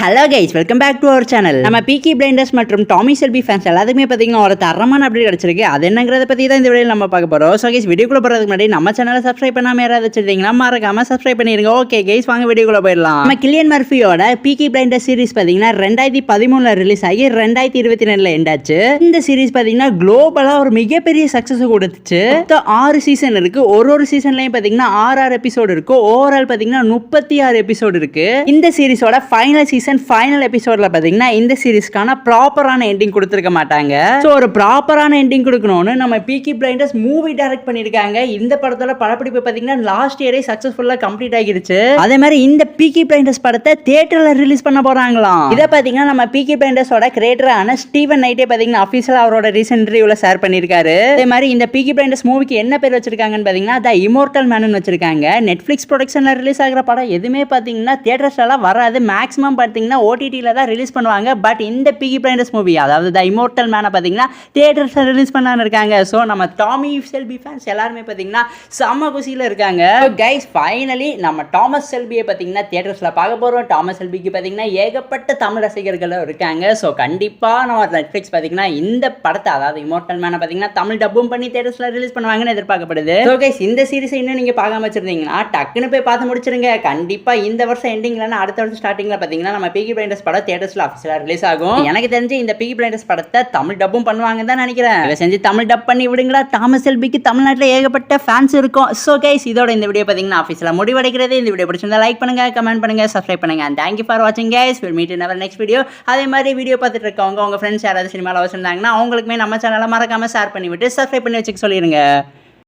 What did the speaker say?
Hello guys, welcome back to our channel. நம்ம Peaky Blinders மற்றும் Tommy Shelby fans எல்லாத்துக்குமே பார்த்தீங்கன்னா ஒரு தரமான அப்டேட் கிடைச்சிருக்கு. அது என்னங்கிறத பற்றி தான் இந்த வீடியோவில் நம்ம பார்க்க போகிறோம். ஸோ கைஸ், வீடியோக்குள்ள போகிறதுக்கு முன்னாடி நம்ம சேனலை சப்ஸ்கிரைப் பண்ணாமல் யாராவது வச்சிருந்தீங்கன்னா மறக்காம சப்ஸ்கிரைப் பண்ணிருங்க. ஓகே கைஸ், வாங்க வீடியோக்குள்ள போயிடலாம். நம்ம கில்லியன் மர்ஃபியோட பீக்கி பிளைண்டர்ஸ் சீரிஸ் பார்த்தீங்கன்னா 2013 ரிலீஸ் ஆகி 2022 எண்ட் ஆச்சு. இந்த சீரிஸ் பார்த்தீங்கன்னா குளோபலாக ஒரு மிகப்பெரிய சக்ஸஸ் கொடுத்துச்சு. 6 சீசன் இருக்கு. ஒரு சீசன்லையும் பார்த்தீங்கன்னா 6 எபிசோடு இருக்கு. ஓவரால் பார்த்தீங்கன்னா 36 எபிசோடு இருக்கு. இந்த சீரிஸோட ஃபைனல் ஃபைனல் எபிசோட்ல பாத்தீங்கன்னா இந்த சீரிஸ்க்கான ப்ராப்பரான எண்டிங் கொடுத்திருக்க மாட்டாங்க. சோ ஒரு ப்ராப்பரான எண்டிங் கொடுக்கணும்னு நம்ம பீக்கி பிளைண்டர்ஸ் மூவி டைரக்ட் பண்ணிருக்காங்க. இந்த படத்தோட படப்பிடிப்பு பாத்தீங்கன்னா லாஸ்ட் இயரே சக்சஸ்ஃபுல்லா கம்ப்ளீட் ஆகிருச்சு. அதே மாதிரி இந்த பீக்கி பிளைண்டர்ஸ் படத்தை தியேட்டர்ல ரிலீஸ் பண்ண போறாங்களாம். இத பாத்தீங்கன்னா நம்ம பீக்கி பிளைண்டர்ஸோட கிரியேட்டரான ஸ்டீவன் நைட்டே பாத்தீங்கன்னா ஆபீஷியலா அவரோட ரீசன்ட் ரிவ்யூல ஷேர் பண்ணிருக்காரு. அதே மாதிரி இந்த பீக்கி பிளைண்டர்ஸ் மூவிக்கு என்ன பேர் வச்சிருக்காங்கன்னு பாத்தீங்கன்னா தி இம்மோர்டல் மேன் வச்சிருக்காங்க. நெட்ஃபிளிக்ஸ் ப்ரொடக்ஷன்ல ரிலீஸ் ஆகிற படம் எதுவுமே பாத்தீங்கன்னா தியேட்டர்ஸ்ல வராது. மேக்ஸிமம் பாத்தீங்கன்னா ஓடிடில தான் ரிலீஸ் பண்ணுவாங்க. பட் இந்த பீக்கி பிளைண்டர்ஸ் மூவி, அதாவது தி இம்மோர்டல் மேனை பாத்தீங்கன்னா தியேட்டர்ஸ்ல ரிலீஸ் பண்ணலாம்னு இருக்காங்க. சோ நம்ம டாமி ஷெல்பி ஃபேன்ஸ் எல்லாரும் பாத்தீங்கன்னா செம்ம குஷியில இருக்காங்க. கைஸ், ஃபைனலி நம்ம டாமஸ் ஷெல்பியை பாத்தீங்கன்னா தியேட்டர்ஸ்ல பார்க்க போறோம். டாமஸ் ஷெல்பிக்கு பாத்தீங்கன்னா ஏகப்பட்ட தமிழ் ரசிகர்கள் இருக்காங்க. சோ கண்டிப்பா நம்ம நெட்ஃபிளிக்ஸ் பாத்தீங்கன்னா இந்த படத்தை, அதாவது இம்மோர்டல் மேனை பாத்தீங்கன்னா தமிழ் டப்பும் பண்ணி தியேட்டர்ஸ்ல ரிலீஸ் பண்ணுவாங்கன்னு எதிர்பார்க்கப்படுது. சோ கைஸ், இந்த சீரிஸ் இன்னும் நீங்க பார்க்காம வச்சிருந்தீங்கன்னா டக்குன்னு போய் பார்த்து முடிச்சிருங்க. கண்டிப்பா இந்த வருஷம் எண்டிங் இல்லைன்னா அடுத்த வருஷம் ஸ்டார்டிங்ல பாத்தீங்கன்னா நம்ம பீக்கி பிளைண்டர்ஸ் படம் தியேட்டர்ஸ்ல ஆஃபீஷியலா ரிலீஸ் ஆகும். எனக்கு தெரிஞ்சு இந்த பீக்கி பிளைண்டர்ஸ் படத்தை தமிழ் டப்பும் பண்ணுவாங்கன்னு தான் நினைக்கிறேன். இதை செஞ்சு தமிழ் டப் பண்ணி விடுங்களா. டாமஸ் ஷெல்பிக்கு தமிழ்நாட்டில் ஏகப்பட்ட ஃபேன்ஸ் இருக்கும். ஸோ கைஸ், இதோட இந்த வீடியோ பார்த்தீங்கன்னா ஆஃபீஸில் முடிவடைகிறது. இந்த வீடியோ பிடிச்சிருந்தா லைக் பண்ணுங்க, கமெண்ட் பண்ணுங்க, சப்ஸ்கிரைப் பண்ணுங்க. அண்ட் தேங்க்யூ ஃபார் வாட்சிங் guys. Will meet in our next video. அதே மாதிரி வீடியோ பார்த்துட்டு இருக்கவங்க உங்க ஃப்ரெண்ட்ஸ் யாராவது சினிமாவில் வச்சிருந்தாங்கன்னா அவங்களுக்குமே நம்ம சேனலை மறக்காம ஷேர் பண்ணிவிட்டு சப்ஸ்கிரைப் பண்ணி வச்சுக்க சொல்லிடுங்க.